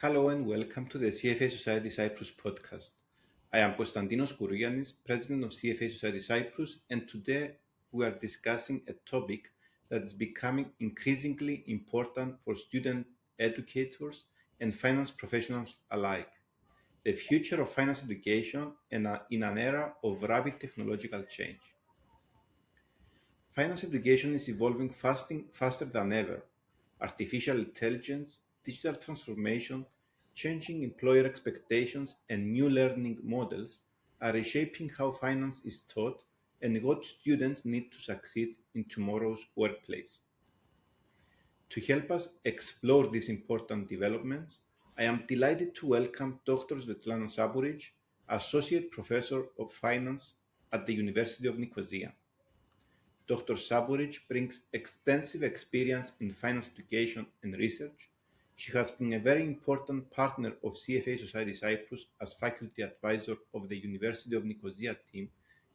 Hello and welcome to the CFA Society Cyprus podcast. I am Constantinos Kourouyiannis, President of CFA Society Cyprus, and today we are discussing a topic that is becoming increasingly important for student educators and finance professionals alike: the future of finance education in an era of rapid technological change. Finance education is evolving faster than ever. Artificial intelligence, digital transformation, changing employer expectations, and new learning models are reshaping how finance is taught and what students need to succeed in tomorrow's workplace. To help us explore these important developments, I am delighted to welcome Dr. Svetlana Sapuric, Associate Professor of Finance at the University of Nicosia. Dr. Sapuric brings extensive experience in finance education and research. She has been a very important partner of CFA Society Cyprus as faculty advisor of the University of Nicosia team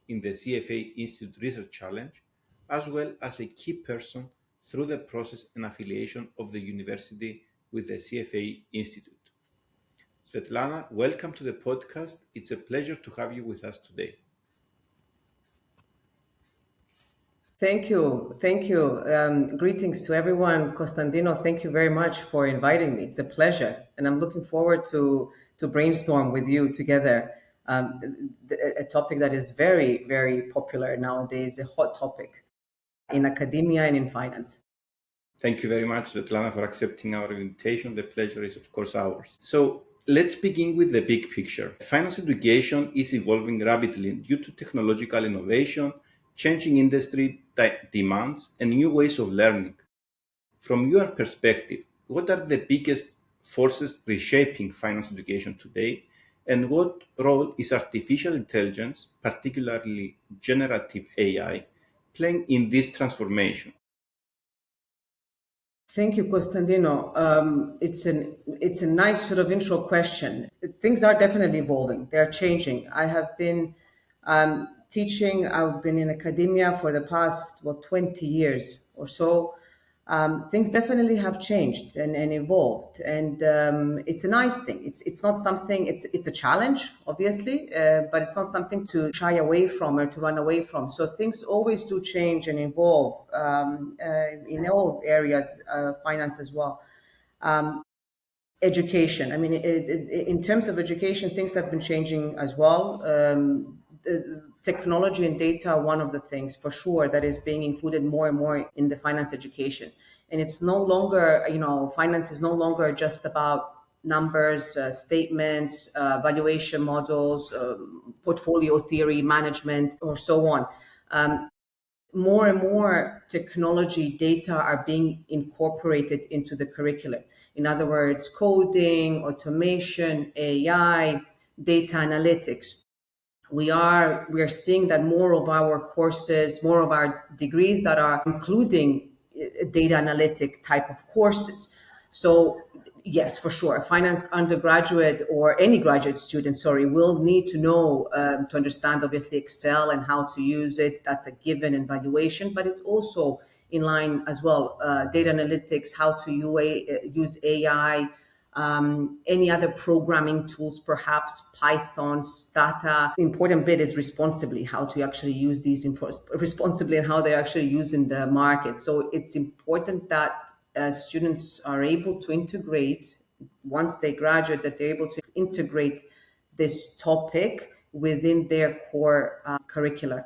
in the CFA Institute Research Challenge, as well as a key person through the process and affiliation of the university with the CFA Institute. Svetlana, welcome to the podcast. It's a pleasure to have you with us today. Thank you. Thank you. Greetings to everyone. Costantino, thank you very much for inviting me. It's a pleasure. And I'm looking forward to brainstorm with you together a topic that is very, very popular nowadays, a hot topic in academia and in finance. Thank you very much, Svetlana, for accepting our invitation. The pleasure is, of course, ours. So let's begin with the big picture. Finance education is evolving rapidly due to technological innovation, changing industry demands, and new ways of learning. From your perspective, what are the biggest forces reshaping finance education today, and what role is artificial intelligence, particularly generative AI, playing in this transformation? Thank you, Costantino. It's a nice sort of intro question. Things are definitely evolving. They're changing. I have been teaching. I've been in academia for the past 20 years or so. Things definitely have changed and evolved, and it's a nice thing. It's not something. It's a challenge, obviously, but it's not something to shy away from or to run away from. So things always do change and evolve in all areas, finance as well. Education. I mean, in terms of education, things have been changing as well. Technology and data are one of the things for sure that is being included more and more in the finance education. And it's no longer, finance is no longer just about numbers, statements, valuation models, portfolio theory, management, or so on. More and more technology data are being incorporated into the curriculum. In other words, coding, automation, AI, data analytics. We are seeing that more of our courses, more of our degrees that are including data analytic type of courses. So yes, for sure, a finance undergraduate or any graduate student, will need to know to understand obviously Excel and how to use it. That's a given in valuation, but it also in line as well, data analytics, how to use AI, any other programming tools, perhaps Python, Stata. The important bit is responsibly, how to actually use these responsibly and how they're actually used in the market. So it's important that students are able to integrate, once they graduate, that they're able to integrate this topic within their core curricula.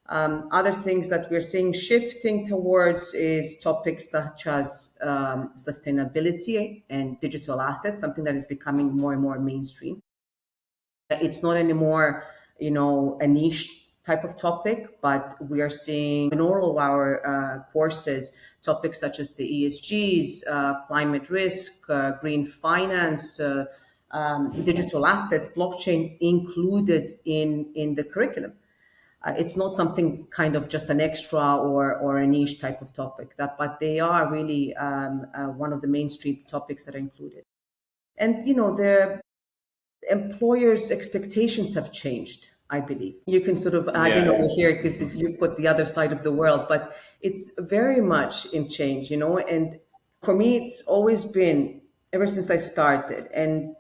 Other things that we're seeing shifting towards is topics such as sustainability and digital assets, something that is becoming more and more mainstream. It's not anymore, a niche type of topic, but we are seeing in all of our courses topics such as the ESGs, climate risk, green finance, digital assets, blockchain included in the curriculum. It's not something kind of just an extra or a niche type of topic, but they are really one of the mainstream topics that are included. And, the employers' expectations have changed, I believe. You can sort of add in over here because you've got the other side of the world, but it's very much in change, and for me, it's always been ever since I started. And,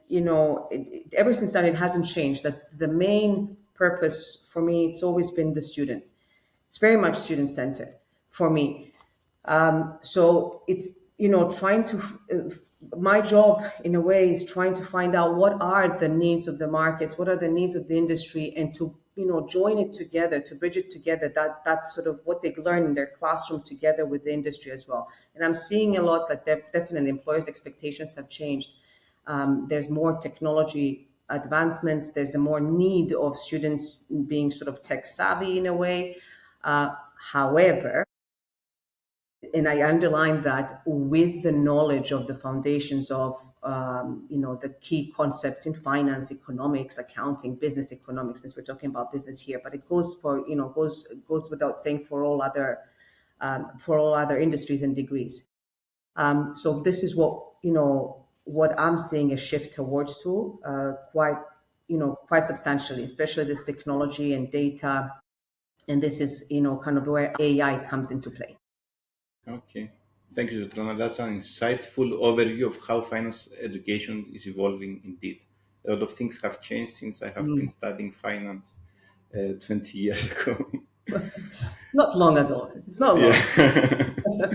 ever since then, it hasn't changed. That the main purpose for me, it's always been the student. It's very much student centered for me. So it's, trying to, my job in a way is trying to find out what are the needs of the markets, what are the needs of the industry, and to, join it together, to bridge it together, that's sort of what they learn in their classroom together with the industry as well. And I'm seeing a lot that definitely employers' expectations have changed. There's more technology advancements. There's a more need of students being sort of tech savvy in a way. However, and I underline that with the knowledge of the foundations of the key concepts in finance, economics, accounting, business economics, since we're talking about business here, but it goes for goes without saying for all other industries and degrees. So this is what I'm seeing a shift towards quite substantially, especially this technology and data, and this is kind of where AI comes into play. Okay. Thank you, Svetlana. That's an insightful overview of how finance education is evolving indeed. A lot of things have changed since I have been studying finance 20 years ago. Not long ago. It's not long. Yeah.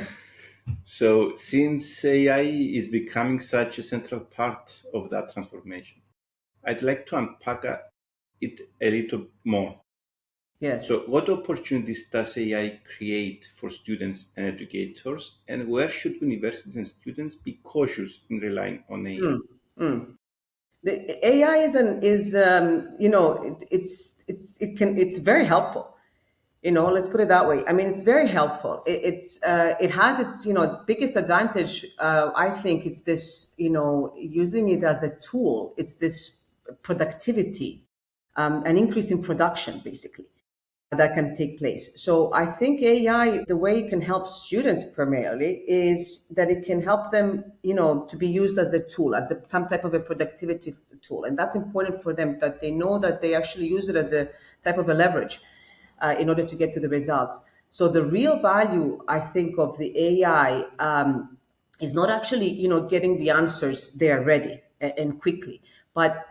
So, since AI is becoming such a central part of that transformation, I'd like to unpack it a little more. Yes. So, what opportunities does AI create for students and educators, and where should universities and students be cautious in relying on AI? The AI it's very helpful. Let's put it that way. I mean, it's very helpful. It has its biggest advantage. I think it's this using it as a tool. It's this productivity, an increase in production, basically, that can take place. So I think AI, the way it can help students primarily is that it can help them, to be used as a tool, as some type of a productivity tool. And that's important for them, that they know that they actually use it as a type of a leverage in order to get to the results. So the real value, I think, of the AI is not actually, getting the answers there ready and quickly, but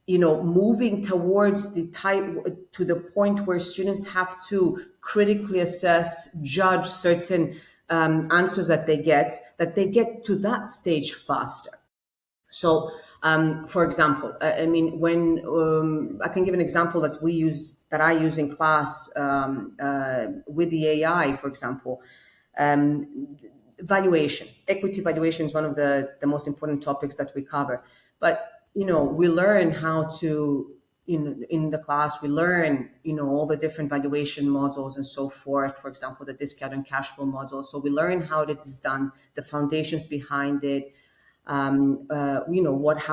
moving towards to the point where students have to critically assess, judge certain answers that they get to that stage faster. So, for example, I mean, when I can give an example that I use in class with the AI, for example, valuation, equity valuation is one of the most important topics that we cover. But we learn how to in the class, we learn all the different valuation models and so forth. For example, the discount and cash flow model. So we learn how it is done, the foundations behind it. How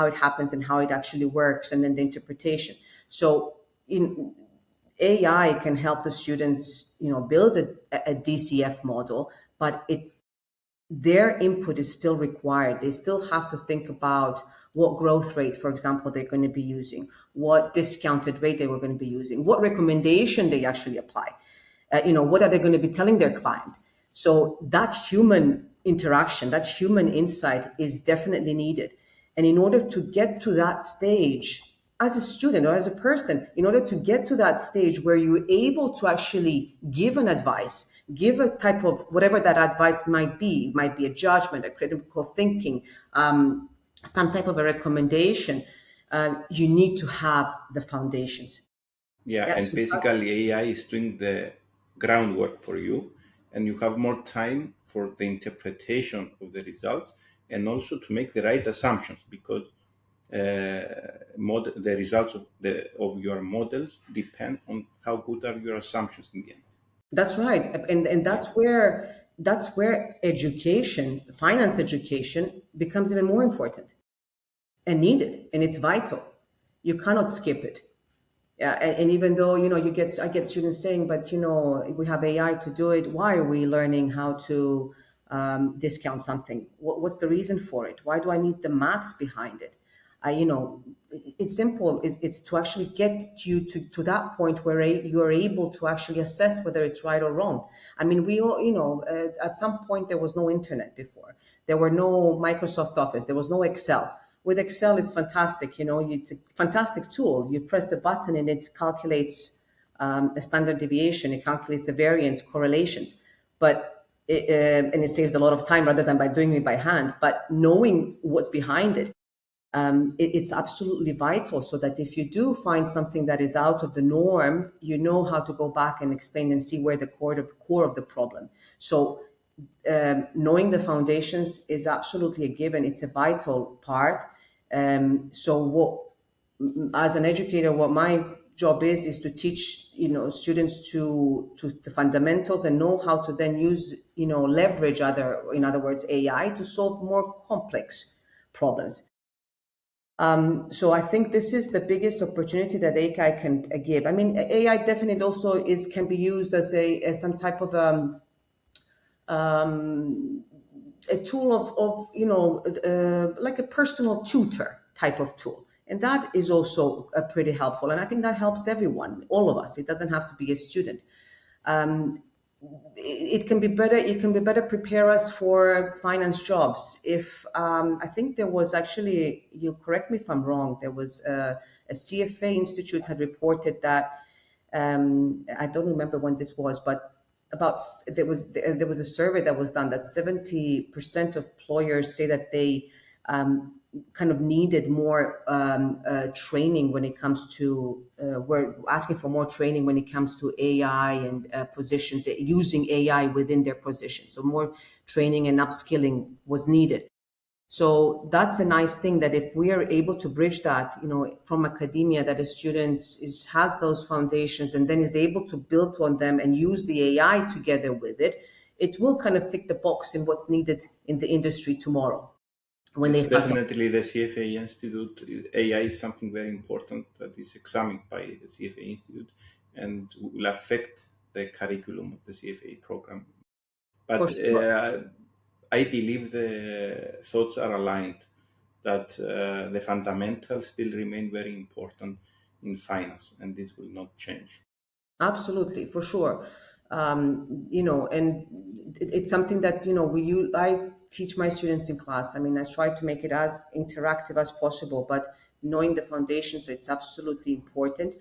it happens and how it actually works, and then the interpretation. So AI can help the students, build a DCF model, but their input is still required. They still have to think about what growth rate, for example, they're going to be using, what discounted rate they were going to be using, what recommendation they actually apply, what are they going to be telling their client. So that human interaction, that human insight is definitely needed. And in order to get to that stage as a student or as a person, in order to get to that stage where you're able to actually give an advice, give a type of whatever that advice might be, it might be a judgment, a critical thinking, some type of a recommendation, you need to have the foundations. Yeah, and So basically AI is doing the groundwork for you, and you have more time for the interpretation of the results and also to make the right assumptions, because the results of your models depend on how good are your assumptions in the end. that's right, and that's where education, finance education, becomes even more important and needed, and it's vital. You cannot skip it. Yeah, and even though I get students saying, but we have AI to do it. Why are we learning how to discount something? What's the reason for it? Why do I need the maths behind it? It's simple. It's to actually get you to that point where you are able to actually assess whether it's right or wrong. I mean, we all, at some point there was no internet before. There were no Microsoft Office. There was no Excel. With Excel, it's fantastic. It's a fantastic tool. You press a button and it calculates a standard deviation. It calculates the variance, correlations. And it saves a lot of time rather than by doing it by hand. But knowing what's behind it, it's absolutely vital, so that if you do find something that is out of the norm, you know how to go back and explain and see where the core of the problem. So knowing the foundations is absolutely a given. It's a vital part. As an educator, what my job is to teach students to the fundamentals and know how to then use leverage in other words AI to solve more complex problems. So I think this is the biggest opportunity that AI can give. I mean, AI definitely also can be used as some type of a tool of like a personal tutor type of tool, and that is also pretty helpful. And I think that helps everyone, all of us. It doesn't have to be a student. It can be better. It can be better prepare us for finance jobs. If I think there was actually, you correct me if I'm wrong, there was a CFA Institute had reported that I don't remember when this was, but there was a survey that was done that 70% of employers say that they kind of needed more training when it comes to we're asking for more training when it comes to AI and positions, using AI within their position. So more training and upskilling was needed. So that's a nice thing, that if we are able to bridge that, from academia, that a student has those foundations and then is able to build on them and use the AI together with it, it will kind of tick the box in what's needed in the industry tomorrow. When they start Definitely, the CFA Institute, AI is something very important that is examined by the CFA Institute and will affect the curriculum of the CFA program. But sure. I believe the thoughts are aligned that the fundamentals still remain very important in finance, and this will not change. Absolutely, for sure. And it's something that, I teach my students in class. I mean, I try to make it as interactive as possible, but knowing the foundations, it's absolutely important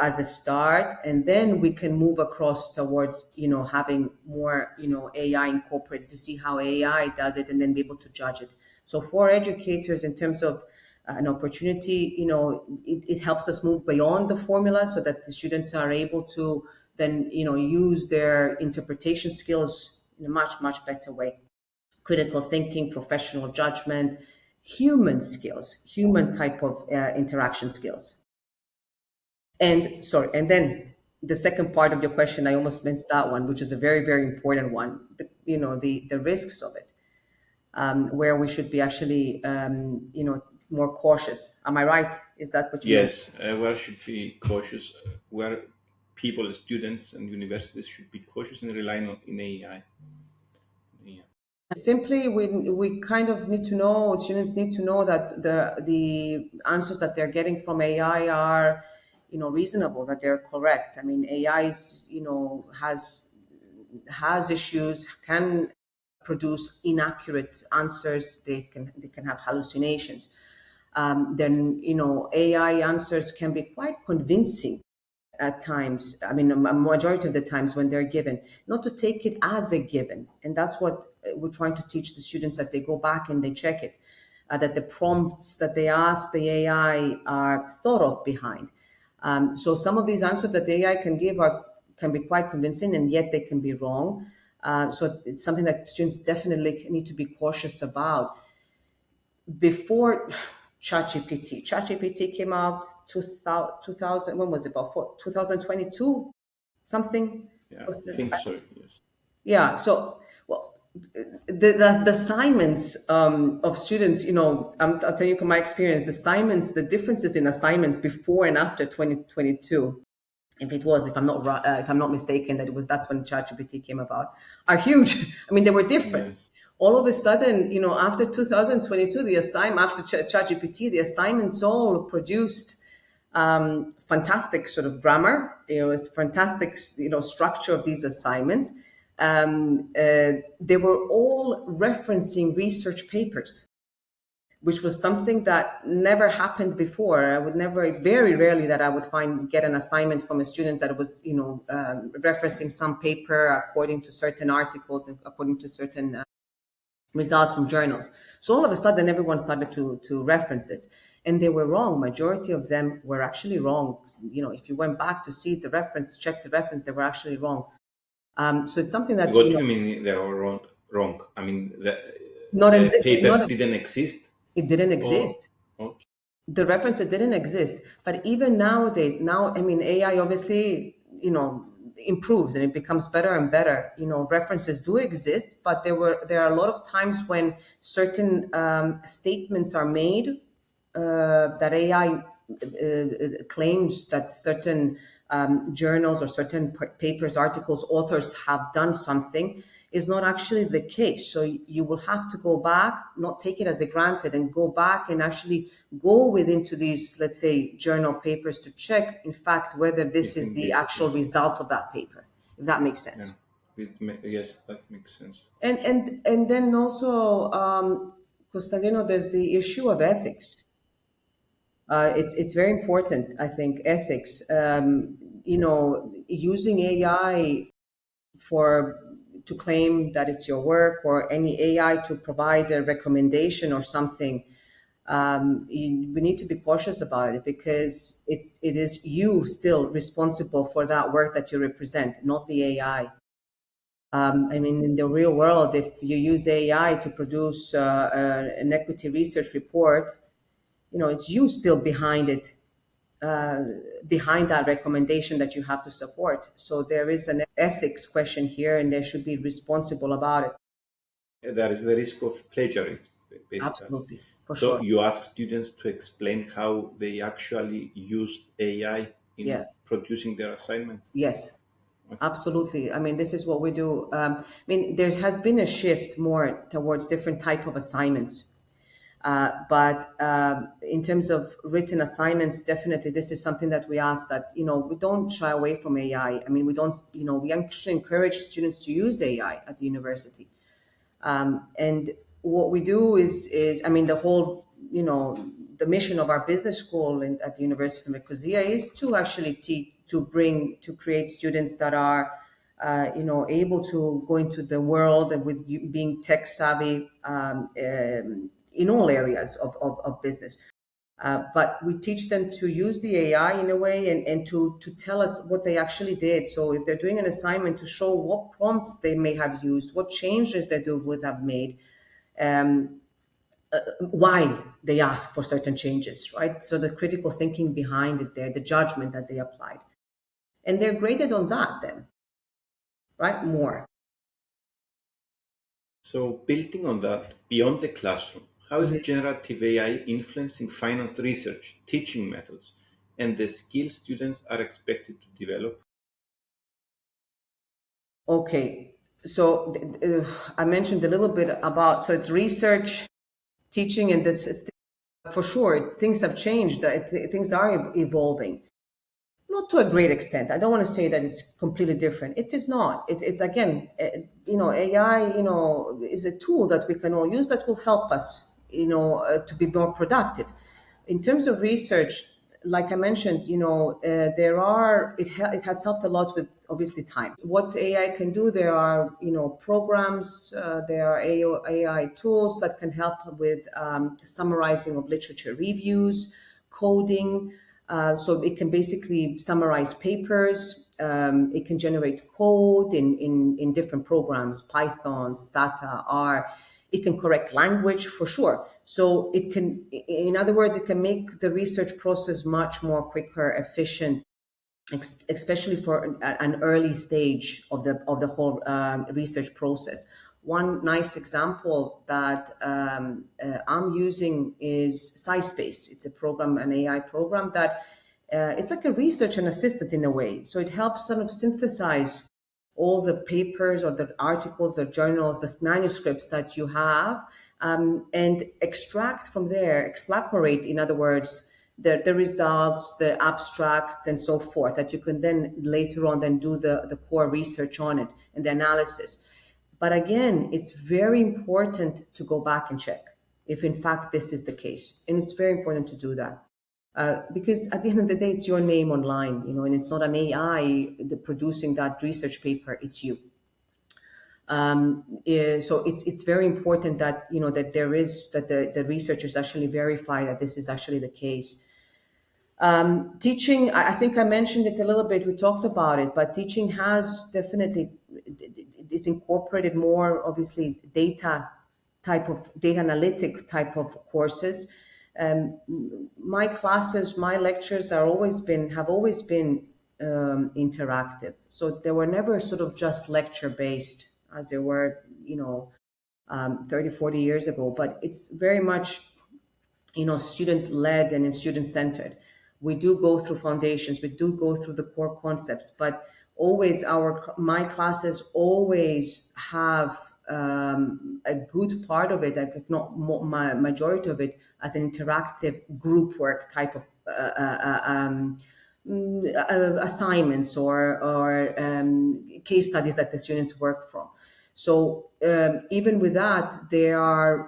as a start, and then we can move across towards, having more, AI incorporated to see how AI does it and then be able to judge it. So for educators, in terms of an opportunity, it helps us move beyond the formula so that the students are able to then, use their interpretation skills in a much, much better way. Critical thinking, professional judgment, human skills, human type of interaction skills. And then the second part of your question, I almost missed that one, which is a very, very important one. The risks of it, where we should be actually, more cautious. Am I right? Is that what you mean? Yes, where should be cautious, where people, students, and universities should be cautious and relying on in AI. Yeah. Simply, we kind of need to know, students need to know that the answers that they're getting from AI are, reasonable, that they're correct. I mean, AI is, has issues, can produce inaccurate answers. They can have hallucinations. Then AI answers can be quite convincing at times. I mean, a majority of the times when they're given, not to take it as a given. And that's what we're trying to teach the students, that they go back and they check it, that the prompts that they ask the AI are thought of behind. So some of these answers that the AI can give can be quite convincing, and yet they can be wrong. So it's something that students definitely need to be cautious about. Before ChatGPT came out, 2000, when was it? About 2022, something. Yeah, I think so. Yes. Yeah. So, well, the assignments of students, I'll tell you from my experience, the differences in assignments before and after 2022, if I'm not mistaken, that's when ChatGPT came about, are huge. I mean, they were different. Yes. All of a sudden, after 2022, after ChatGPT, the assignments all produced fantastic sort of grammar. It was fantastic, structure of these assignments. they were all referencing research papers, which was something that never happened before. I would never, very rarely that I would get an assignment from a student that was, referencing some paper according to certain articles and according to certain results from journals. So all of a sudden, everyone started to reference this, and they were wrong. Majority of them were actually wrong. If you went back to see the reference, check the reference, they were actually wrong. So it's something that What do you mean they were wrong? I mean, the papers didn't exist? It didn't exist. Oh, okay. The reference, it didn't exist. But even nowadays, AI obviously, improves and it becomes better and better. References do exist, but there are a lot of times when certain statements are made that AI claims that certain journals or certain papers, articles, authors have done something is not actually the case. So you will have to go back, not take it as a granted, and go back and actually go into these, let's say, journal papers to check, in fact, whether this is the actual result of that paper, if that makes sense. Yeah. Yes, that makes sense. And then also, Constantino, there's the issue of ethics. It's very important, I think, ethics. Using AI to claim that it's your work, or any AI to provide a recommendation or something, we need to be cautious about it, because it is you still responsible for that work that you represent, not the AI. In the real world, if you use AI to produce an equity research report, it's you still behind it, behind that recommendation that you have to support. So there is an ethics question here, and they should be responsible about it. There is the risk of plagiarism, basically. Absolutely. For so sure. You ask students to explain how they actually used AI in producing their assignments? Yes. Absolutely. This is what we do. There has been a shift more towards different type of assignments. But in terms of written assignments, definitely this is something that we ask, that, we don't shy away from AI. We don't, we actually encourage students to use AI at the university. And what we do is the whole, the mission of our business school at the University of Nicosia is to actually to create students that are, able to go into the world and with being tech savvy in all areas of business. But we teach them to use the AI in a way, and to tell us what they actually did. So if they're doing an assignment, to show what prompts they may have used, what changes they would have made, why they ask for certain changes, right? So the critical thinking behind it there, the judgment that they applied. And they're graded on that then, right? More. So building on that, beyond the classroom, how is generative AI influencing finance research, teaching methods, and the skills students are expected to develop? Okay, so I mentioned a little bit about, so it's research, teaching, and this, for sure, things have changed, things are evolving. Not to a great extent. I don't want to say that it's completely different. It is not. It's again, AI, is a tool that we can all use that will help us, to be more productive. In terms of research, like I mentioned, it has helped a lot with, obviously, time. What AI can do, there are, programs, there are AI tools that can help with summarizing of literature reviews, coding. So it can basically summarize papers. It can generate code in different programs, Python, Stata, R. It can correct language, for sure. So it can, in other words, it can make the research process much more quicker, efficient, especially for an early stage of the whole research process. One nice example that I'm using is SciSpace. It's a program, an AI program that it's like a research and assistant in a way. So it helps sort of synthesize all the papers or the articles, the journals, the manuscripts that you have, and extract from there, extrapolate, in other words, the results, the abstracts, and so forth, that you can then later on then do the core research on it and the analysis. But again, it's very important to go back and check if in fact this is the case. And it's very important to do that. Because at the end of the day, it's your name online, and it's not an AI producing that research paper, it's you. So it's very important that that there is that the researchers actually verify that this is actually the case. Teaching, I think I mentioned it a little bit. We talked about it, but teaching has definitely it's incorporated more, obviously, data analytic type of courses. My classes, my lectures have always been interactive. So they were never sort of just lecture based as they were, 30, 40 years ago, but it's very much, student led and student centered. We do go through foundations, we do go through the core concepts, but always my classes always have a good part of it, if not my majority of it, as an interactive group work type of assignments or case studies that the students work from. So even with that, there are,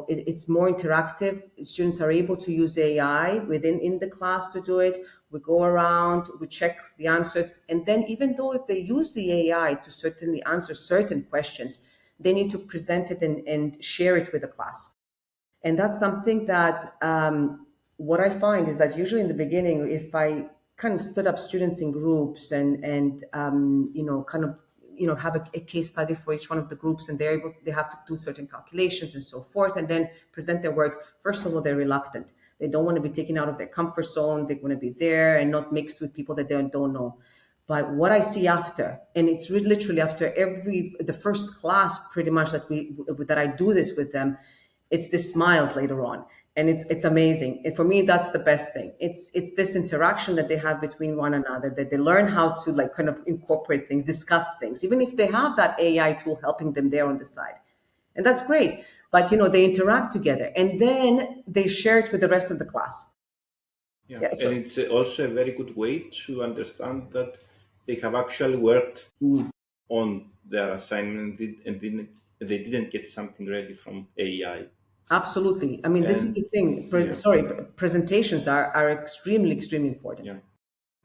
it's more interactive. Students are able to use AI in the class to do it. We go around, we check the answers. And then even though if they use the AI to certainly answer certain questions, they need to present it and share it with the class. And that's something that what I find is that usually in the beginning, if I kind of split up students in groups and have a case study for each one of the groups, and they have to do certain calculations and so forth, and then present their work. First of all, they're reluctant. They don't want to be taken out of their comfort zone. They want to be there and not mixed with people that they don't know. But what I see after, and it's literally after the first class pretty much that I do this with them, it's the smiles later on. And it's amazing. For me, that's the best thing. It's this interaction that they have between one another, that they learn how to kind of incorporate things, discuss things, even if they have that AI tool helping them there on the side. And that's great. But, they interact together and then they share it with the rest of the class. Yeah, so, and it's also a very good way to understand that they have actually worked on their assignment and they didn't get something ready from AI. Absolutely. I mean, this is the thing. Presentations are extremely, extremely important. Yeah.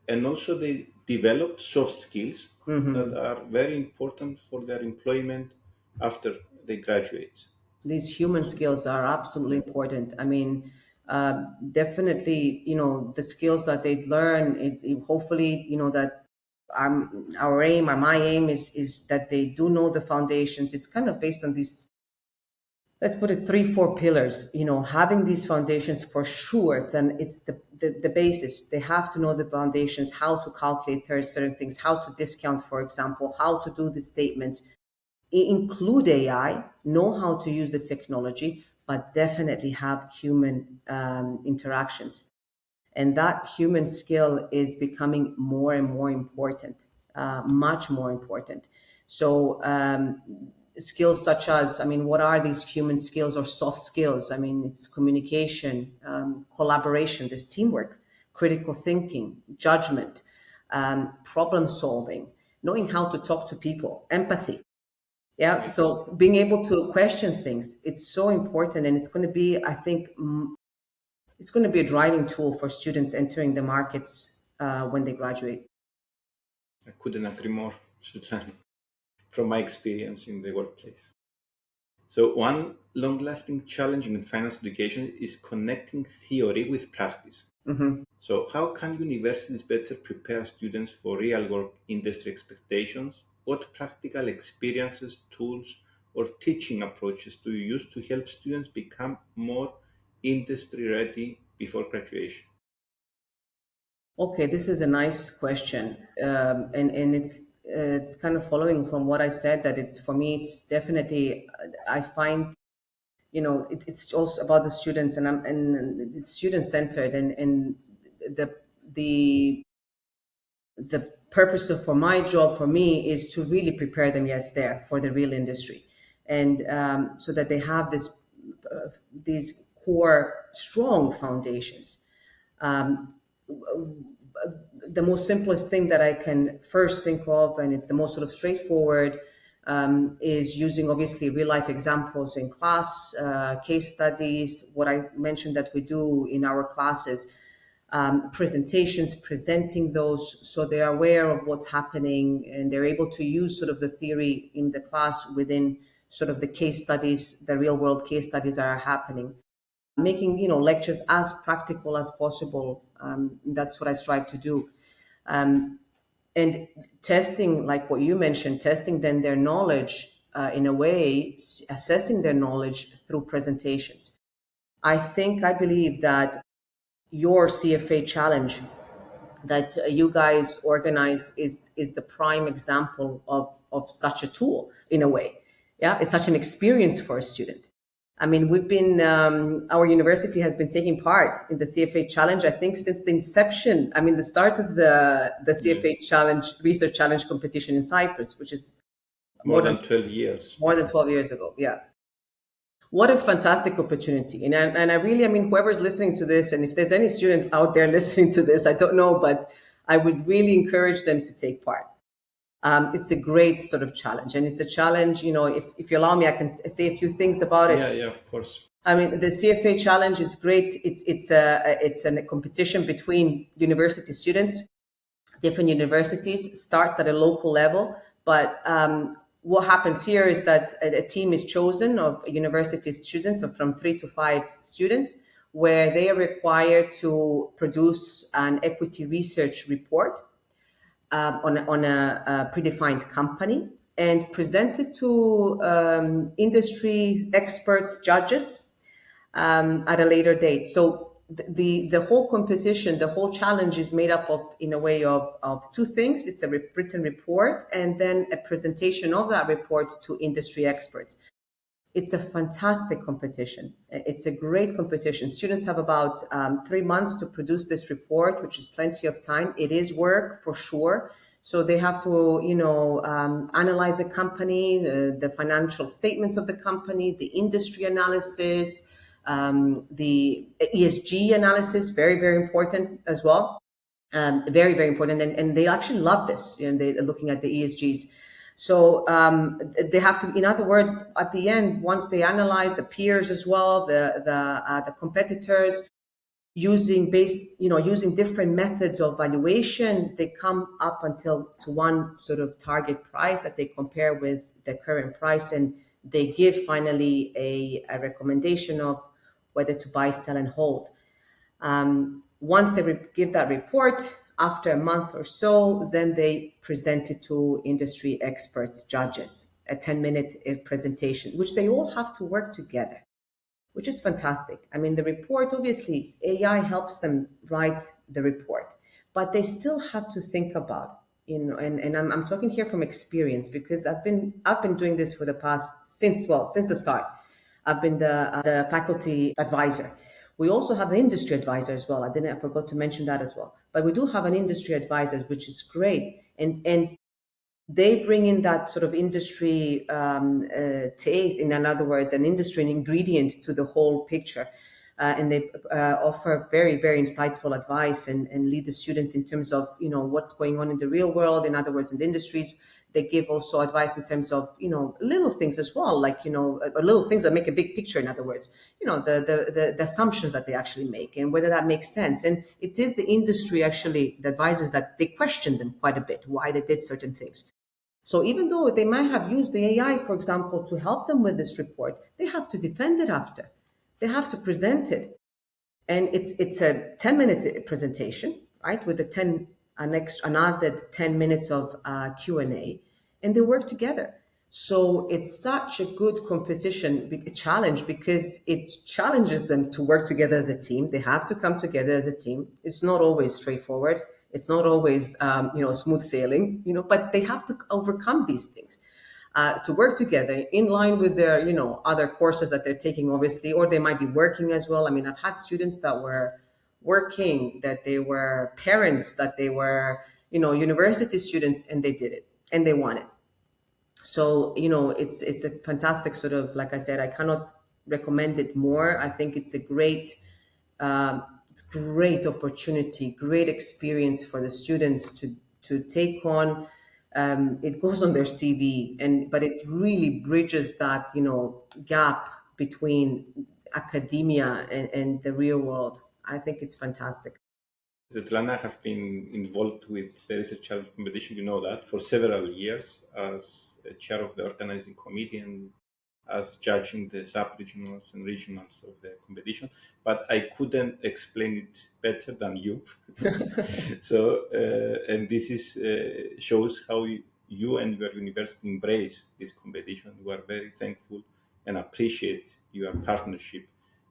And also they develop soft skills that are very important for their employment after they graduate. These human skills are absolutely important. I mean, definitely, the skills that they learn, hopefully, that my aim is that they do know the foundations. It's kind of based on these, let's put it 3-4 pillars, having these foundations for sure. And it's the basis. They have to know the foundations, how to calculate certain things, how to discount, for example, how to do the statements, include AI, know how to use the technology, but definitely have human interactions. And that human skill is becoming more and more important, much more important. So skills such as, what are these human skills or soft skills? It's communication, collaboration, this teamwork, critical thinking, judgment, problem solving, knowing how to talk to people, empathy. Yeah. So being able to question things, it's so important. And it's going to be, I think, it's going to be a driving tool for students entering the markets when they graduate. I couldn't agree more, Svetlana, from my experience in the workplace. So one long-lasting challenge in finance education is connecting theory with practice. So how can universities better prepare students for real-world industry expectations? What practical experiences, tools, or teaching approaches do you use to help students become more industry ready before graduation? Okay, this is a nice question, and it's kind of following from what I said, that it's, for me, it's definitely, I find, it's also about the students, and it's student centered, and the purpose for my job, for me, is to really prepare them, for the real industry, and so that they have these core strong foundations. The most simplest thing that I can first think of, and it's the most sort of straightforward, is using obviously real life examples in class, case studies, what I mentioned that we do in our classes, presentations, presenting those so they are aware of what's happening and they're able to use sort of the theory in the class within sort of the case studies, the real world case studies that are happening. Making, lectures as practical as possible. That's what I strive to do. And testing, like what you mentioned, testing then their knowledge in a way, assessing their knowledge through presentations. I believe that your CFA challenge that you guys organize is the prime example of such a tool in a way. Yeah, it's such an experience for a student. I mean, our university has been taking part in the CFA challenge, I think, since the inception. I mean, the start of the CFA challenge, research challenge competition in Cyprus, which is more than 12 years. More than 12 years ago, yeah. What a fantastic opportunity. And I really, I mean, whoever's listening to this, and if there's any student out there listening to this, I don't know, but I would really encourage them to take part. It's a great sort of challenge, and it's a challenge, if you allow me, I can say a few things about it. Yeah, of course. I mean, the CFA challenge is great. It's a competition between university students, different universities, starts at a local level. But what happens here is that a team is chosen of university students, so from 3 to 5 students, where they are required to produce an equity research report on a predefined company and present it to industry experts, judges at a later date. So the whole competition, the whole challenge is made up of, in a way, of 2 things. It's a written report and then a presentation of that report to industry experts. It's a fantastic competition. It's a great competition. Students have about 3 months to produce this report, which is plenty of time. It is work for sure. So they have to, analyze the company, the financial statements of the company, the industry analysis, the ESG analysis, very, very important as well. Very, very important. And they actually love this, and they're looking at the ESGs. So they have to, in other words, at the end, once they analyze the peers as well, the competitors, using different methods of valuation, they come up to one sort of target price that they compare with the current price, and they give finally a recommendation of whether to buy, sell, and hold. Once they give that report, after a month or so, then they present it to industry experts, judges, a 10-minute presentation, which they all have to work together, which is fantastic. I mean, the report, obviously, AI helps them write the report, but they still have to think about, and I'm talking here from experience, because I've been doing this for the past, since the start. I've been the faculty advisor. We also have the industry advisor as well. I forgot to mention that as well. But we do have an industry advisor, which is great. And they bring in that sort of industry taste, in other words, an industry ingredient to the whole picture. And they offer very, very insightful advice and lead the students in terms of, what's going on in the real world, in other words, in the industries. They give also advice in terms of, little things as well, like, little things that make a big picture, in other words, the assumptions that they actually make and whether that makes sense. And it is the industry, actually, the advisors, that they question them quite a bit, why they did certain things. So even though they might have used the AI, for example, to help them with this report, they have to defend it after. They have to present it. And it's a 10-minute presentation, right, with another 10 minutes of Q&A, and they work together. So it's such a good challenge, because it challenges them to work together as a team. They have to come together as a team. It's not always straightforward. It's not always, smooth sailing, but they have to overcome these things. To work together in line with their, other courses that they're taking, obviously, or they might be working as well. I mean, I've had students that were working, that they were parents, that they were, university students, and they did it and they won it. So, it's a fantastic sort of, like I said, I cannot recommend it more. I think it's a great It's great opportunity, great experience for the students to take on. It goes on their CV, but it really bridges that gap between academia and the real world. I think it's fantastic. Svetlana have been involved with the Research Challenge competition, you know that, for several years as a chair of the organizing committee and as judging the sub-regionals and regionals of the competition. But I couldn't explain it better than you. So, and this is shows how you and your university embrace this competition. We are very thankful and appreciate your partnership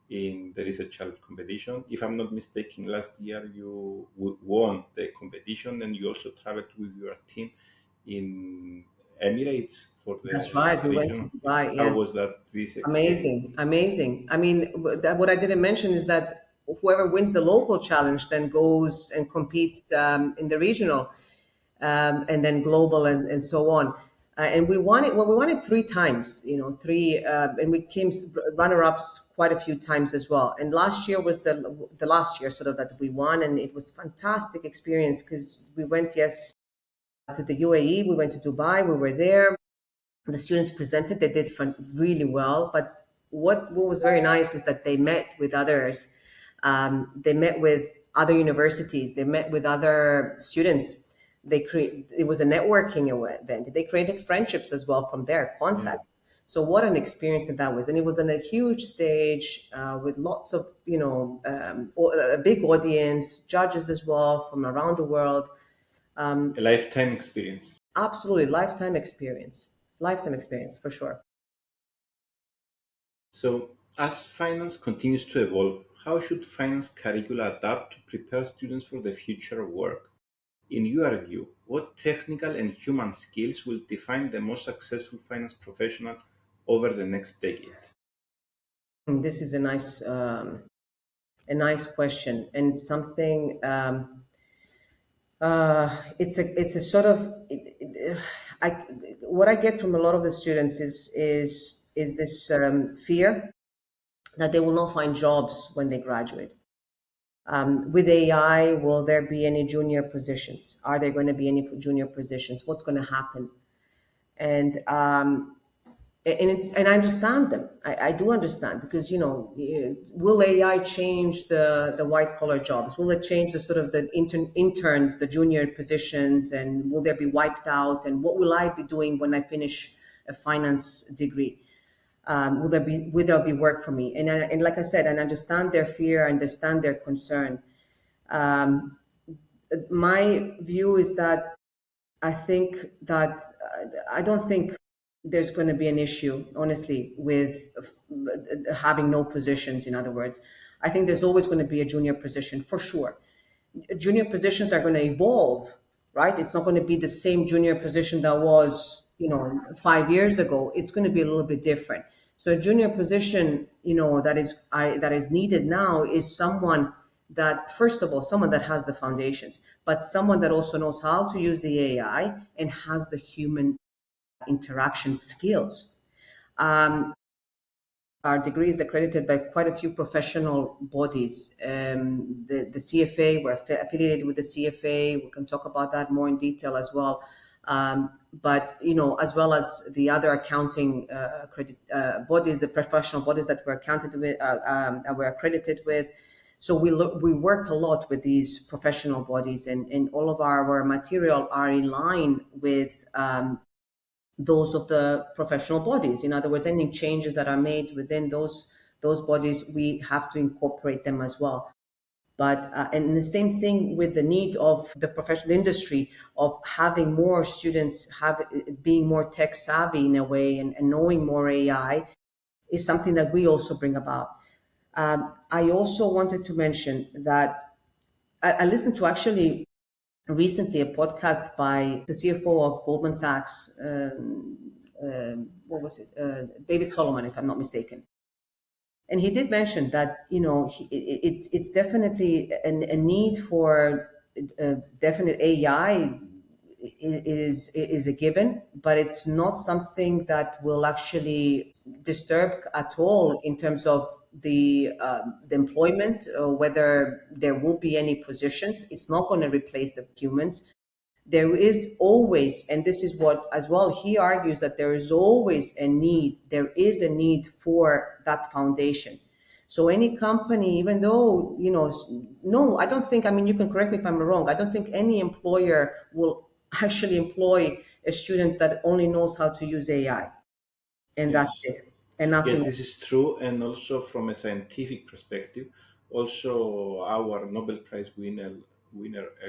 in the Research Challenge competition. If I'm not mistaken, last year you won the competition and you also traveled with your team in Emirates for That's the right. We went to region. Dubai. How Yes, was this experience? amazing, amazing. I mean, what I didn't mention is that whoever wins the local challenge then goes and competes in the regional, and then global and so on. And we won it. Well, we won it three times. Three, and we came runner-ups quite a few times as well. And last year was the last year sort of that we won, and it was fantastic experience because we went to the UAE, we went to Dubai, we were there. The students presented, they did really well. But what was very nice is that they met with others. They met with other universities. They met with other students. It was a networking event. They created friendships as well from their contacts. So what an experience that was. And it was on a huge stage with lots of, a big audience, judges as well from around the world. A lifetime experience. Absolutely, lifetime experience. Lifetime experience, for sure. So, as finance continues to evolve, how should finance curricula adapt to prepare students for the future of work? In your view, what technical and human skills will define the most successful finance professional over the next decade? This is a nice question, and it's something. It's a sort of. I what I get from a lot of the students is this fear that they will not find jobs when they graduate. With AI, will there be any junior positions? Are there going to be any junior positions? What's going to happen? And I understand them. I do understand because will AI change the white collar jobs? Will it change the sort of the interns, the junior positions, and will there be wiped out? And what will I be doing when I finish a finance degree? Will there be work for me? And like I said, I understand their fear, I understand their concern. My view is that I don't think there's going to be an issue, honestly, with having no positions. In other words, I think there's always going to be a junior position for sure. Junior positions are going to evolve, right? It's not going to be the same junior position that was, 5 years ago. It's going to be a little bit different. So a junior position, that is needed now is someone that, first of all, someone that has the foundations, but someone that also knows how to use the AI and has the human interaction skills. Our degree is accredited by quite a few professional bodies. The CFA, we're affiliated with the CFA. We can talk about that more in detail as well. But as well as the other accounting bodies, the professional bodies that we're accredited with. So we work a lot with these professional bodies, and all of our material are in line with those of the professional bodies. In other words, any changes that are made within those bodies, we have to incorporate them as well. But and the same thing with the need of the professional industry of having more students being more tech savvy in a way and knowing more AI is something that we also bring about. I also wanted to mention that I listened to actually recently a podcast by the CFO of Goldman Sachs. What was it? David Solomon, if I'm not mistaken. And he did mention that it's definitely a need for definite AI is a given, but it's not something that will actually disturb at all in terms of the employment, whether there will be any positions. It's not going to replace the humans. There is always, and this is what as well he argues, that there is always a need. There is a need for that foundation. So any company, even though, no, I don't think, I mean, you can correct me if I'm wrong, I don't think any employer will actually employ a student that only knows how to use AI. And that's Yes. it. And Yes, nothing. this is true, and also from a scientific perspective, also our Nobel Prize winner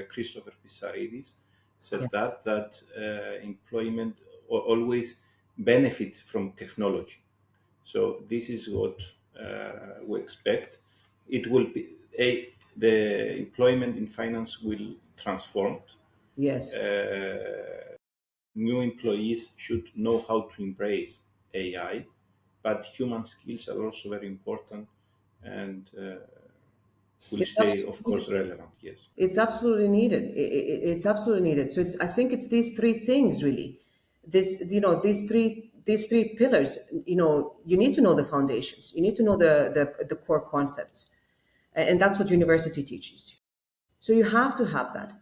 Christopher Pissaridis said Yes. that employment always benefit from technology. So this is what we expect. It will be the employment in finance will transform. Yes. New employees should know how to embrace AI, but human skills are also very important and will It's stay, of absolutely course, relevant. Yes. It's absolutely needed. It's absolutely needed. So I think it's these three things really. These three pillars. You need to know the foundations. You need to know the core concepts, and that's what university teaches you. So you have to have that,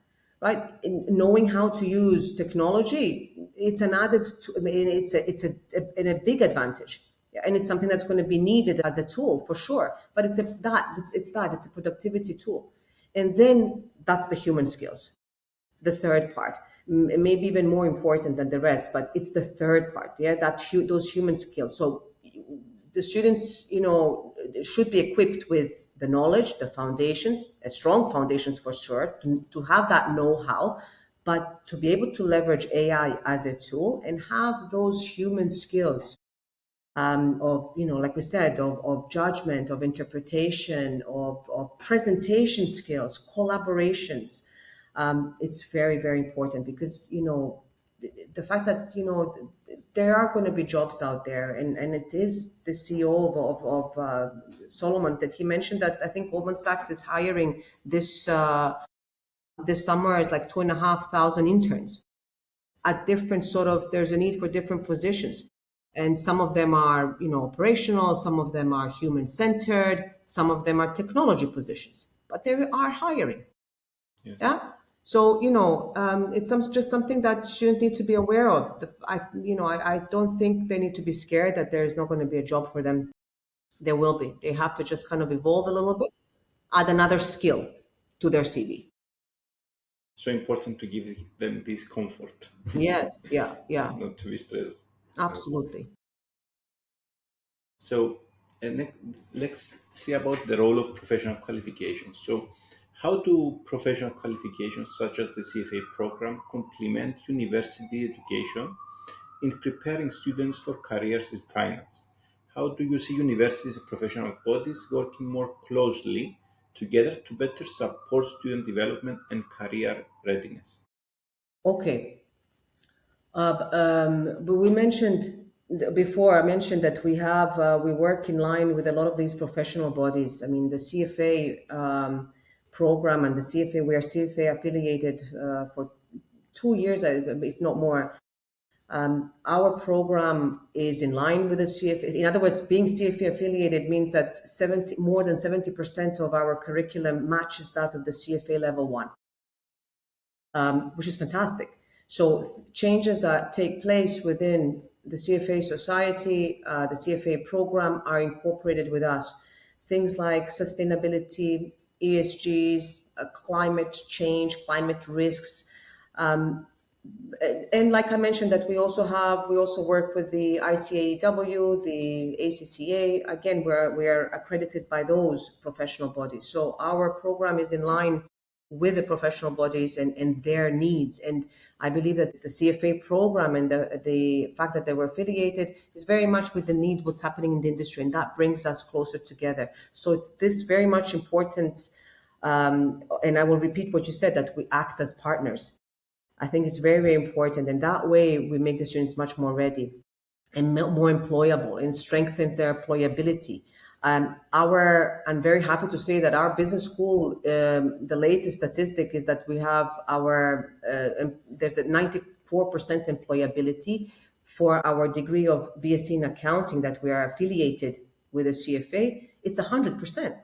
right? Knowing how to use technology, it's an added. I mean, it's a big advantage. Yeah, and it's something that's going to be needed as a tool for sure. But it's a productivity tool, and then that's the human skills, the third part. Maybe even more important than the rest, but it's the third part. Yeah, those human skills. So the students, should be equipped with the knowledge, the foundations, strong foundations for sure, to have that know-how, but to be able to leverage AI as a tool and have those human skills, of, like we said, of judgment, of interpretation, of presentation skills, collaborations. It's very, very important because, the fact that, there are going to be jobs out there, and it is the CEO of Solomon that he mentioned that I think Goldman Sachs is hiring this summer is like 2,500 interns at different there's a need for different positions. And some of them are, operational, some of them are human centered, some of them are technology positions, but they are hiring. Yes. Yeah. So, it's just something that students need to be aware of. I don't think they need to be scared that there's not going to be a job for them. There will be. They have to just kind of evolve a little bit, add another skill to their CV. So important to give them this comfort, Yes. Yeah. Yeah. not to be stressed. Absolutely. So let's see about the role of professional qualifications. So how do professional qualifications such as the CFA program complement university education in preparing students for careers in finance? How do you see universities and professional bodies working more closely together to better support student development and career readiness? Okay. But we mentioned before, I mentioned that we work in line with a lot of these professional bodies. I mean, the CFA program and the CFA, we are CFA affiliated for 2 years, if not more. Our program is in line with the CFA. In other words, being CFA affiliated means that more than 70% of our curriculum matches that of the CFA level 1, which is fantastic. So changes that take place within the CFA Society, the CFA program are incorporated with us. Things like sustainability, ESGs, climate change, climate risks, and like I mentioned, that we also work with the ICAEW, the ACCA. Again, we're accredited by those professional bodies. So our program is in line with the professional bodies and their needs. And I believe that the CFA program and the fact that they were affiliated is very much with the need, what's happening in the industry, and that brings us closer together. So it's this very much important, and I will repeat what you said, that we act as partners. I think it's very, very important. And that way we make the students much more ready and more employable, and strengthens their employability. I'm very happy to say that our business school, the latest statistic is that we have there's a 94% employability for our degree of BSc in accounting that we are affiliated with the CFA. it's 100%.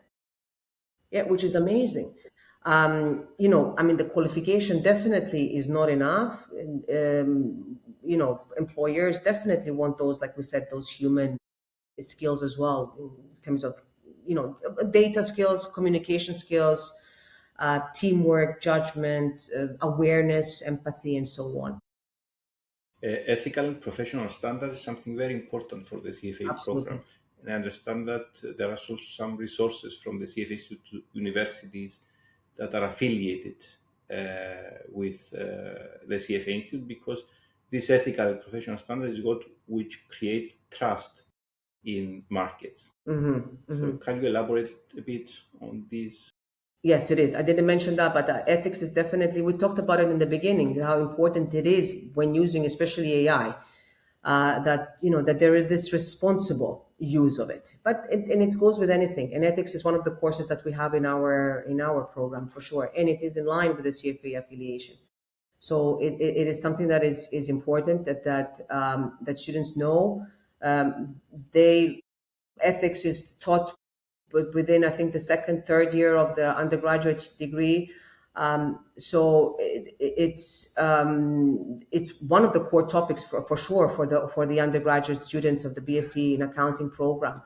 Yeah, which is amazing. The qualification definitely is not enough. And, employers definitely want those, like we said, those human skills as well, in terms of, data skills, communication skills, teamwork, judgment, awareness, empathy, and so on. Ethical and professional standards is something very important for the CFA program. Absolutely. And I understand that there are also some resources from the CFA universities that are affiliated with the CFA Institute, because this ethical and professional standard is what which creates trust in markets. So can you elaborate a bit on this? Yes, it is. I didn't mention that, but ethics is definitely, we talked about it in the beginning, how important it is when using, especially AI, that there is this responsible use of it. But and it goes with anything. And ethics is one of the courses that we have in our program for sure, and it is in line with the CFA affiliation. So it is something that is important that students know. They Ethics is taught within, I think, the second, third year of the undergraduate degree. It's one of the core topics for sure for the undergraduate students of the BSc in accounting program.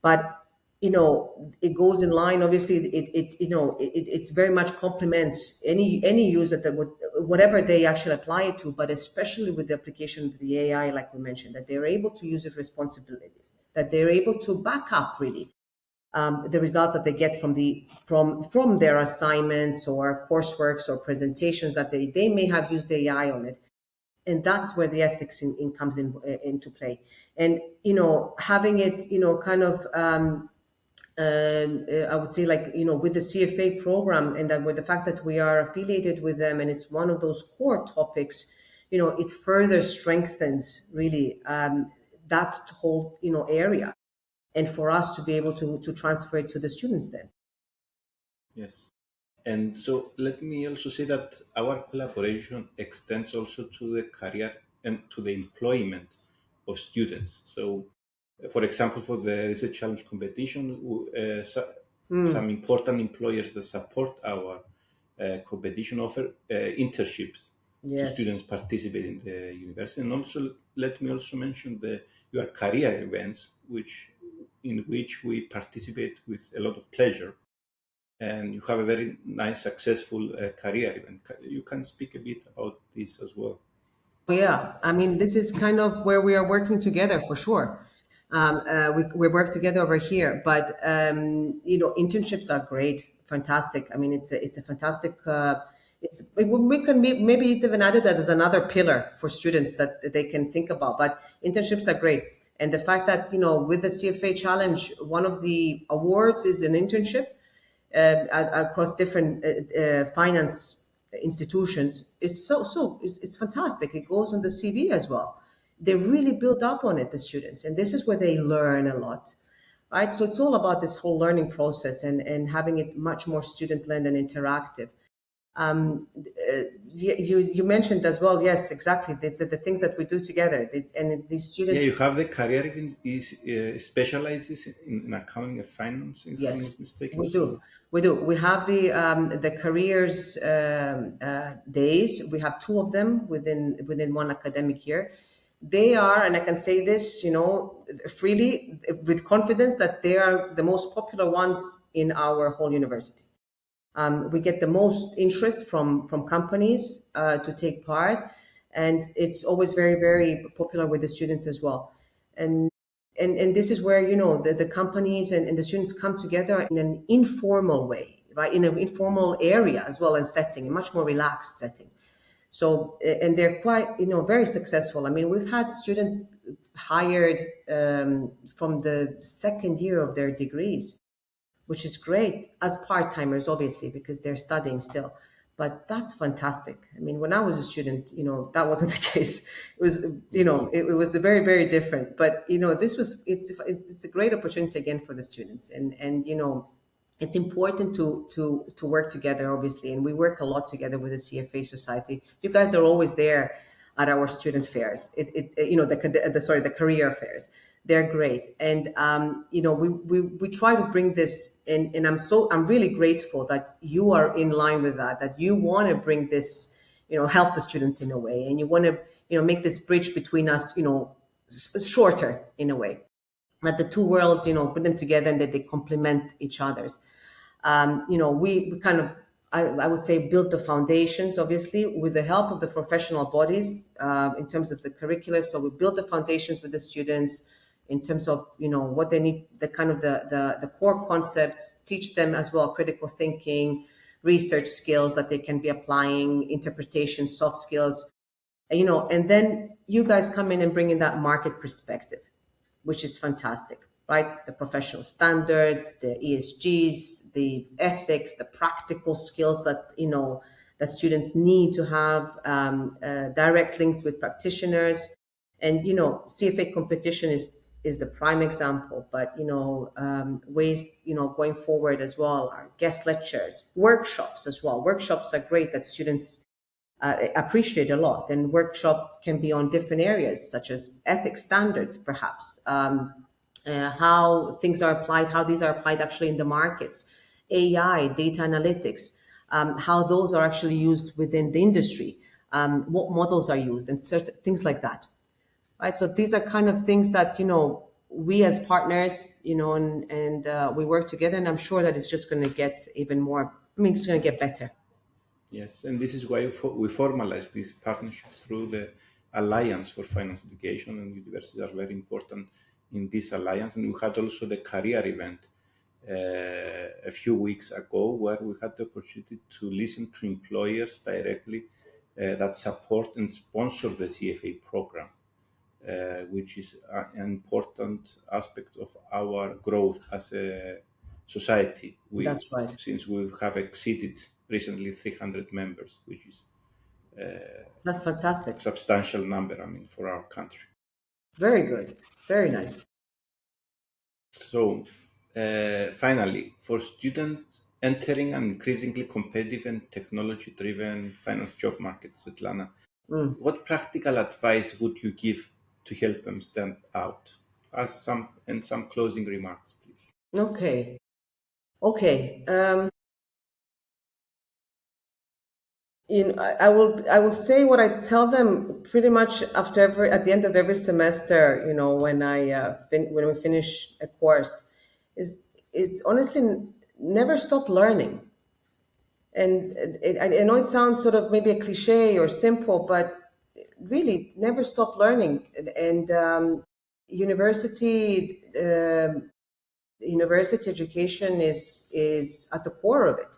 But it goes in line. Obviously, it's very much complements any use that would, whatever they actually apply it to, but especially with the application of the AI, like we mentioned, that they're able to use it responsibly, that they're able to back up really the results that they get from their assignments or courseworks or presentations that they may have used AI on it. And that's where the ethics comes into play. And having it kind of I would say, like, with the CFA program, and that with the fact that we are affiliated with them, and it's one of those core topics, it further strengthens really that whole area, and for us to be able to transfer it to the students then. Yes. And so let me also say that our collaboration extends also to the career and to the employment of students. So, for example, for the Research Challenge competition, some important employers that support our competition offer internships to Yes. students participating in the university. And also, let me also mention your career events, in which we participate with a lot of pleasure. And you have a very nice, successful career event. You can speak a bit about this as well. Yeah, I mean, this is kind of where we are working together for sure. We work together over here, but internships are great, fantastic. I mean, it's a fantastic. We can maybe even add that as another pillar for students that they can think about. But internships are great, and the fact that with the CFA challenge, one of the awards is an internship across different finance institutions. It's fantastic. It goes on the CV as well. They really build up on it, the students, and this is where they learn a lot, right? So it's all about this whole learning process and having it much more student-led and interactive. You mentioned as well, yes, exactly. It's the things that we do together, and these students. Yeah, you have the career event specializes in accounting and finance, if I'm not Yes, mistaken. we do. We do. We have the careers days. We have two of them within one academic year. They are, and I can say this, freely with confidence, that they are the most popular ones in our whole university. We get the most interest from companies to take part, and it's always very, very popular with the students as well. And this is where the companies and the students come together in an informal way, right? In an informal area as well as setting, a much more relaxed setting. So, and they're quite very successful. I mean, we've had students hired from the second year of their degrees, which is great, as part-timers, obviously, because they're studying still. But that's fantastic. I mean, when I was a student, that wasn't the case. It was, it was very, very different. But it's a great opportunity again for the students, and it's important to work together, obviously, and we work a lot together with the CFA Society. You guys are always there at our student fairs. The career fairs. They're great, and we try to bring this in, and I'm really grateful that you are in line with that. That you want to bring this, help the students in a way, and you want to make this bridge between us, shorter in a way. That the two worlds, put them together and that they complement each other's. We kind of, I would say, built the foundations, obviously, with the help of the professional bodies in terms of the curricula. So we built the foundations with the students in terms of, what they need, the kind of the core concepts, teach them as well critical thinking, research skills that they can be applying, interpretation, soft skills, and then you guys come in and bring in that market perspective, which is fantastic, right? The professional standards, the ESGs, the ethics, the practical skills that that students need to have, direct links with practitioners, and CFA competition is the prime example. But ways going forward as well are guest lectures, workshops as well. Workshops are great that students appreciate a lot. And workshop can be on different areas such as ethics standards, perhaps, how things are applied, how these are applied actually in the markets, AI, data analytics, how those are actually used within the industry, what models are used, and certain things like that. Right. So these are kind of things that we as partners, and we work together, and I'm sure that it's just going to get even more. I mean, it's going to get better. Yes, and this is why we formalize this partnership through the Alliance for Finance Education, and universities are very important in this alliance. And we had also the career event a few weeks ago, where we had the opportunity to listen to employers directly that support and sponsor the CFA program, which is an important aspect of our growth as a society. That's right. Since we have exceeded recently 300 members, which is That's fantastic. a substantial number, for our country. Very good. Very nice. So, finally, for students entering an increasingly competitive and technology-driven finance job market, Svetlana, what practical advice would you give to help them stand out? Some closing remarks, please. Okay. I will say what I tell them pretty much at the end of every semester. When we finish a course, is honestly never stop learning. And I know it sounds sort of maybe a cliche or simple, but really never stop learning. And university education is at the core of it.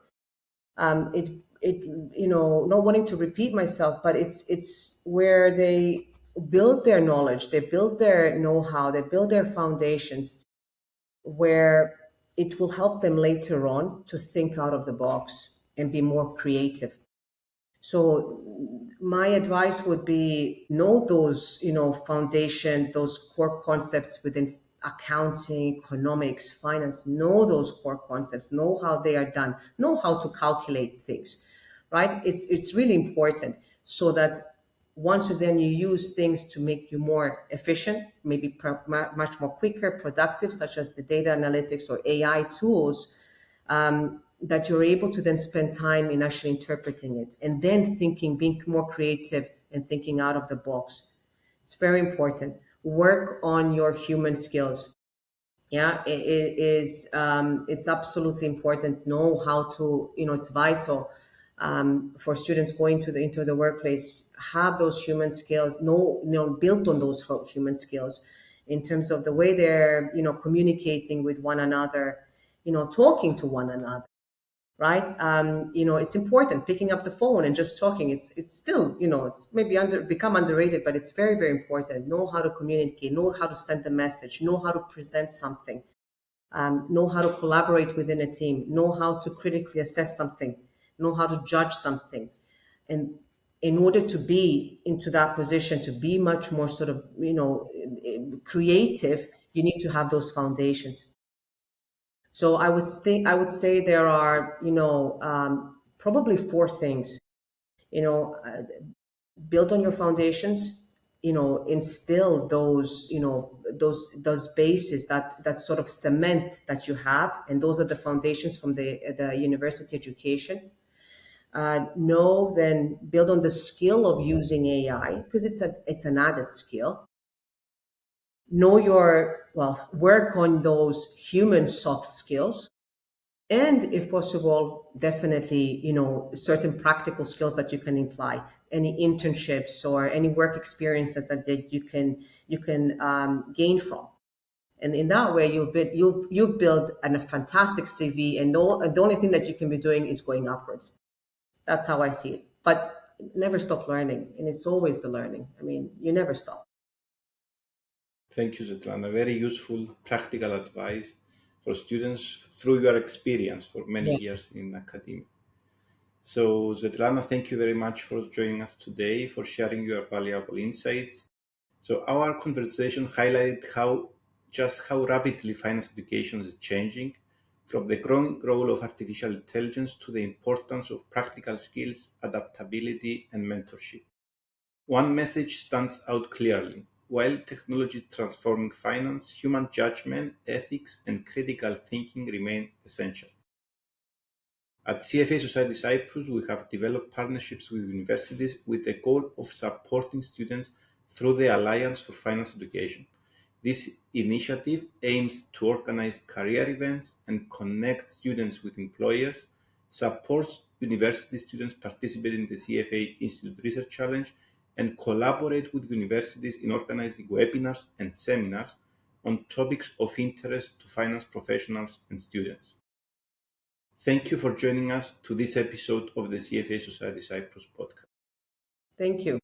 Not wanting to repeat myself, but it's where they build their knowledge, they build their know-how, they build their foundations, where it will help them later on to think out of the box and be more creative. So my advice would be know those, foundations, those core concepts within accounting, economics, finance. Know those core concepts, know how they are done, know how to calculate things, right? It's really important, so that once you use things to make you more efficient, maybe much more quicker, productive, such as the data analytics or AI tools, that you're able to then spend time in actually interpreting it, and then being more creative and thinking out of the box. It's very important. Work on your human skills. Yeah, it's absolutely important. Know how to, it's vital for students going into the workplace. Have those human skills. Built on those human skills in terms of the way they're, communicating with one another, talking to one another. Right. It's important picking up the phone and just talking. It's still, it's maybe become underrated, but it's very, very important. Know how to communicate, know how to send the message, know how to present something, know how to collaborate within a team, know how to critically assess something, know how to judge something. And in order to be into that position, to be much more sort of, creative, you need to have those foundations. So I would say there are, probably four things. Build on your foundations, instill those bases that sort of cement that you have, and those are the foundations from the university education. Then build on the skill of using AI, because it's an added skill. Work on those human soft skills, and if possible, definitely, certain practical skills that you can apply, any internships or any work experiences that you can gain from. And in that way, you'll build a fantastic CV, and the only thing that you can be doing is going upwards. That's how I see it. But never stop learning, and it's always the learning. I mean, you never stop. Thank you, Svetlana. Very useful, practical advice for students through your experience for many Yes. years in academia. So, Svetlana, thank you very much for joining us today, for sharing your valuable insights. So, our conversation highlighted how rapidly finance education is changing, from the growing role of artificial intelligence to the importance of practical skills, adaptability, and mentorship. One message stands out clearly. While technology is transforming finance, human judgment, ethics, and critical thinking remain essential. At CFA Society Cyprus, we have developed partnerships with universities with the goal of supporting students through the Alliance for Finance Education. This initiative aims to organize career events and connect students with employers, supports university students participating in the CFA Institute Research Challenge, and collaborate with universities in organizing webinars and seminars on topics of interest to finance professionals and students. Thank you for joining us to this episode of the CFA Society Cyprus podcast. Thank you.